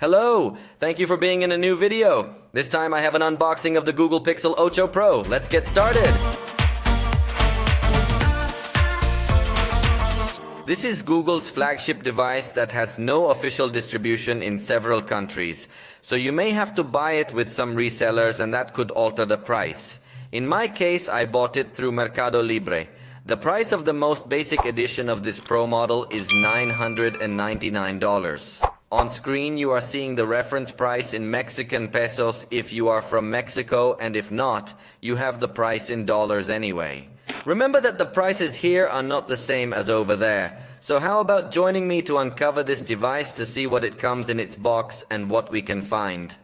Hello! Thank you for being in a new video. This time I have an unboxing of the Google Pixel 8 Pro. Let's get started! This is Google's flagship device that has no official distribution in several countries. So you may have to buy it with some resellers and that could alter the price. In my case, I bought it through Mercado Libre. The price of the most basic edition of this Pro model is $999. On screen you are seeing the reference price in Mexican pesos if you are from Mexico, and if not, you have the price in dollars anyway. Remember that the prices here are not the same as over there. So how about joining me to uncover this device to see what it comes in its box and what we can find.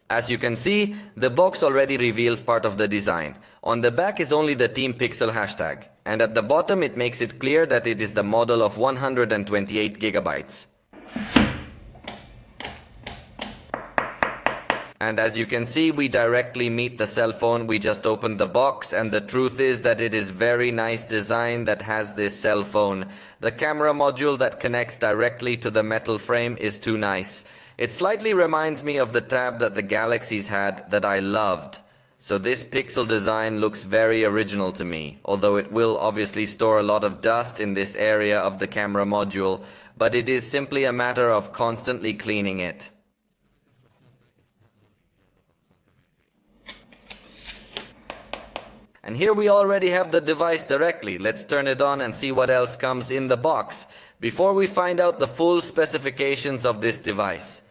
As you can see, the box already reveals part of the design. On the back is only the Team Pixel hashtag, and at the bottom it makes it clear that it is the model of 128 gigabytes. And as you can see, we directly meet the cell phone. We just opened the box, and the truth is that it is very nice design that has this cell phone. The camera module that connects directly to the metal frame is too nice. It slightly reminds me of the tab that the Galaxies had that I loved. So this Pixel design looks very original to me, although it will obviously store a lot of dust in this area of the camera module, but it is simply a matter of constantly cleaning it. And here we already have the device directly. Let's turn it on and see what else comes in the box before we find out the full specifications of this device.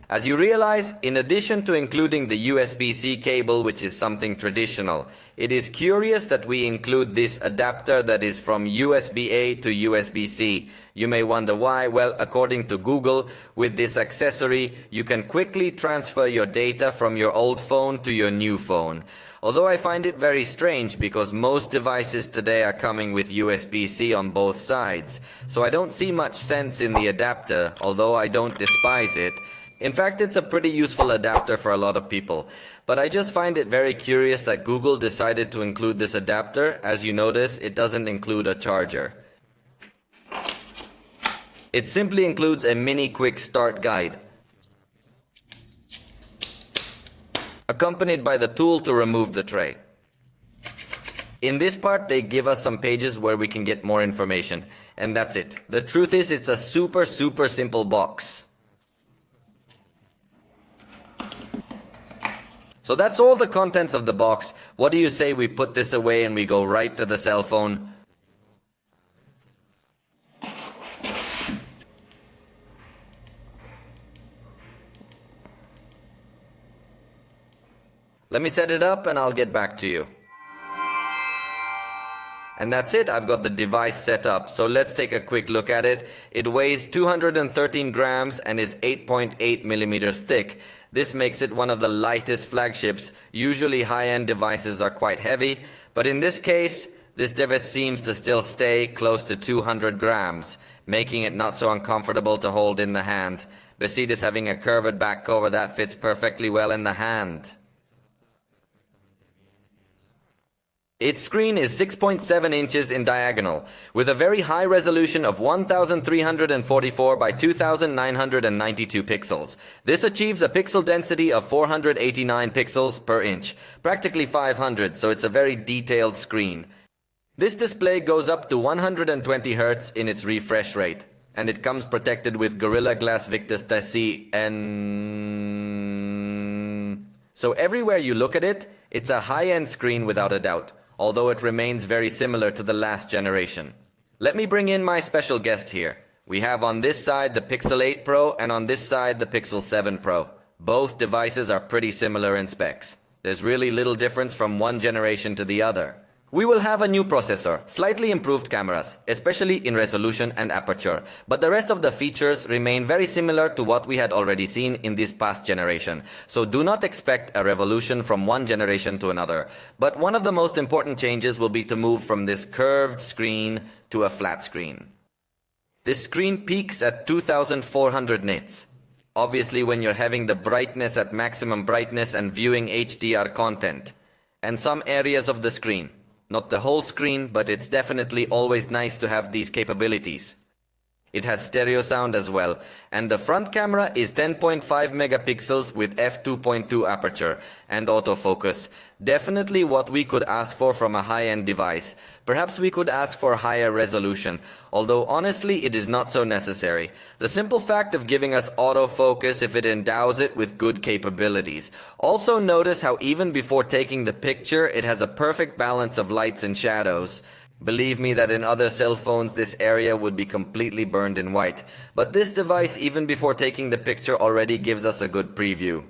As you realize, in addition to including the USB-C cable, which is something traditional, it is curious that we include this adapter that is from USB-A to USB-C. You may wonder why. Well, according to Google, with this accessory, you can quickly transfer your data from your old phone to your new phone. Although I find it very strange because most devices today are coming with USB-C on both sides. So I don't see much sense in the adapter, although I don't despise it. In fact, it's a pretty useful adapter for a lot of people. But I just find it very curious that Google decided to include this adapter. As you notice, it doesn't include a charger. It simply includes a mini quick start guide, accompanied by the tool to remove the tray. In this part, they give us some pages where we can get more information. And that's it. The truth is, it's a super simple box. So that's all the contents of the box. What do you say we put this away and we go right to the cell phone? Let me set it up and I'll get back to you. And that's it, I've got the device set up. So let's take a quick look at it. It weighs 213 grams and is 8.8 millimeters thick. This makes it one of the lightest flagships. Usually high-end devices are quite heavy, but in this case, this device seems to still stay close to 200 grams, making it not so uncomfortable to hold in the hand. Besides having a curved back cover that fits perfectly well in the hand. Its screen is 6.7 inches in diagonal, with a very high resolution of 1344 by 2992 pixels. This achieves a pixel density of 489 pixels per inch, practically 500, so it's a very detailed screen. This display goes up to 120 Hz in its refresh rate, and it comes protected with Gorilla Glass Victus TC. So everywhere you look at it, it's a high-end screen without a doubt, although it remains very similar to the last generation. Let me bring in my special guest here. We have on this side the Pixel 8 Pro and on this side the Pixel 7 Pro. Both devices are pretty similar in specs. There's really little difference from one generation to the other. We will have a new processor, slightly improved cameras, especially in resolution and aperture, but the rest of the features remain very similar to what we had already seen in this past generation. So do not expect a revolution from one generation to another. But one of the most important changes will be to move from this curved screen to a flat screen. This screen peaks at 2400 nits. Obviously when you're having the brightness at maximum brightness and viewing HDR content. and some areas of the screen. Not the whole screen, but it's definitely always nice to have these capabilities. It has stereo sound as well, and the front camera is 10.5 megapixels with f2.2 aperture and autofocus. Definitely what we could ask for from a high-end device. Perhaps we could ask for higher resolution, although honestly it is not so necessary. The simple fact of giving us autofocus if it endows it with good capabilities. Also notice how even before taking the picture it has a perfect balance of lights and shadows. Believe me that in other cell phones this area would be completely burned in white, but this device even before taking the picture already gives us a good preview.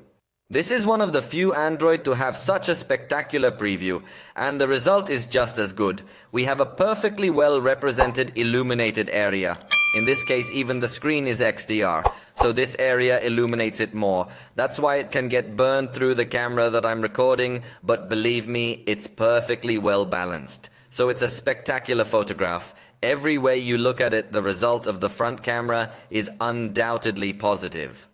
This is one of the few Android to have such a spectacular preview, and the result is just as good. We have a perfectly well represented illuminated area. In this case even the screen is XDR, so this area illuminates it more. That's why it can get burned through the camera that I'm recording, but believe me, it's perfectly well balanced. So it's a spectacular photograph. Every way you look at it, the result of the front camera is undoubtedly positive.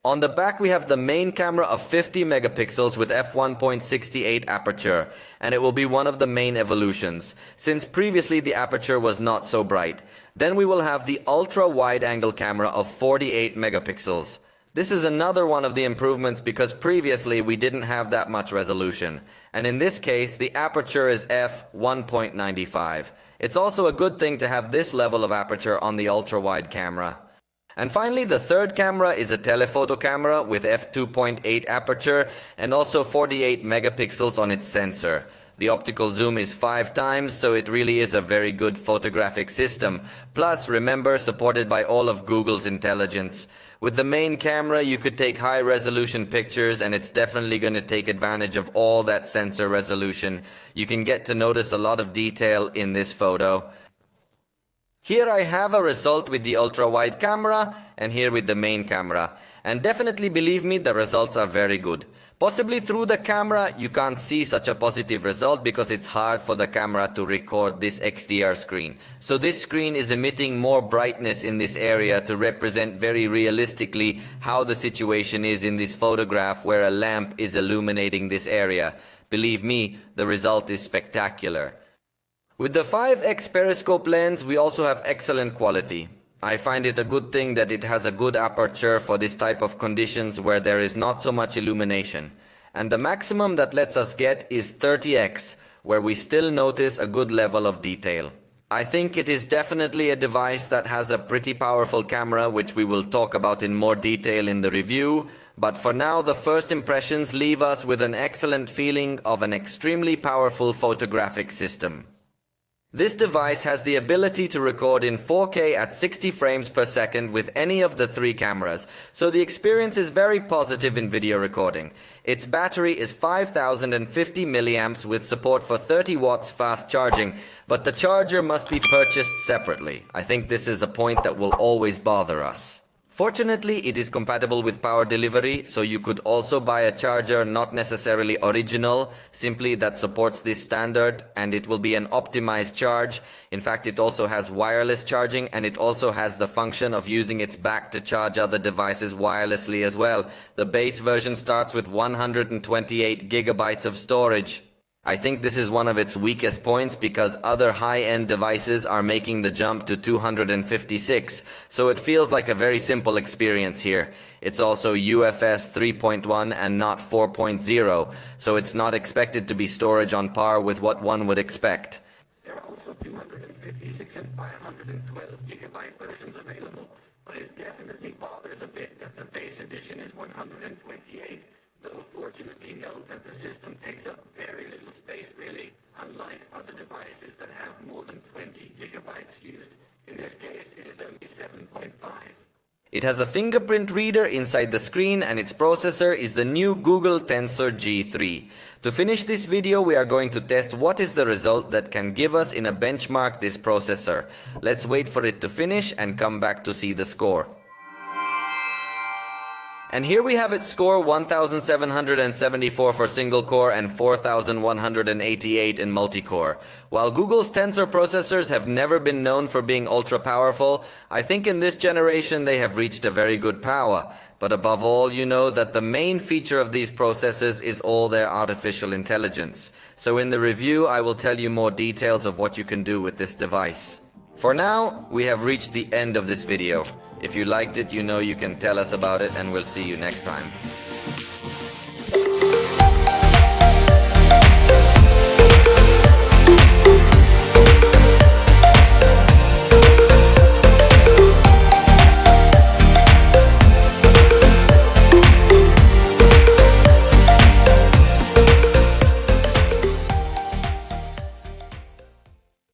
On the back we have the main camera of 50 megapixels with f1.68 aperture, and it will be one of the main evolutions, since previously the aperture was not so bright. Then we will have the ultra wide angle camera of 48 megapixels. This is another one of the improvements because previously we didn't have that much resolution. And in this case, the aperture is f1.95. It's also a good thing to have this level of aperture on the ultra-wide camera. And finally, the third camera is a telephoto camera with f2.8 aperture and also 48 megapixels on its sensor. The optical zoom is 5 times, so it really is a very good photographic system. Plus, remember, supported by all of Google's intelligence. With the main camera, you could take high-resolution pictures, and it's definitely going to take advantage of all that sensor resolution. You can get to notice a lot of detail in this photo. Here I have a result with the ultra-wide camera, and here with the main camera. And definitely believe me, the results are very good. Possibly through the camera you can't see such a positive result because it's hard for the camera to record this XDR screen. So this screen is emitting more brightness in this area to represent very realistically how the situation is in this photograph where a lamp is illuminating this area. Believe me, the result is spectacular. With the 5x periscope lens we also have excellent quality. I find it a good thing that it has a good aperture for this type of conditions where there is not so much illumination. And the maximum that lets us get is 30x, where we still notice a good level of detail. I think it is definitely a device that has a pretty powerful camera, which we will talk about in more detail in the review. But for now, the first impressions leave us with an excellent feeling of an extremely powerful photographic system. This device has the ability to record in 4K at 60 frames per second with any of the 3 cameras, so the experience is very positive in video recording. Its battery is 5050 milliamps with support for 30 watts fast charging, but the charger must be purchased separately. I think this is a point that will always bother us. Fortunately, it is compatible with power delivery, so you could also buy a charger not necessarily original, simply that supports this standard, and it will be an optimized charge. In fact, it also has wireless charging, and it also has the function of using its back to charge other devices wirelessly as well. The base version starts with 128 gigabytes of storage. I think this is one of its weakest points because other high-end devices are making the jump to 256, so it feels like a very simple experience here. It's also UFS 3.1 and not 4.0, so it's not expected to be storage on par with what one would expect. There are also 256 and 512 gigabyte versions available, but it definitely bothers a bit that the base edition is 128. Though fortunately note that the system takes up very little space really, unlike other devices that have more than 20 gigabytes used. In this case, it is only 7.5. It has a fingerprint reader inside the screen and its processor is the new Google Tensor G3. To finish this video, we are going to test what is the result that can give us in a benchmark this processor. Let's wait for it to finish and come back to see the score. And here we have its score 1774 for single core and 4188 in multi-core. While Google's tensor processors have never been known for being ultra powerful, I think in this generation they have reached a very good power. But above all, you know that the main feature of these processors is all their artificial intelligence. So in the review I will tell you more details of what you can do with this device. For now, we have reached the end of this video. If you liked it, you know you can tell us about it, and we'll see you next time.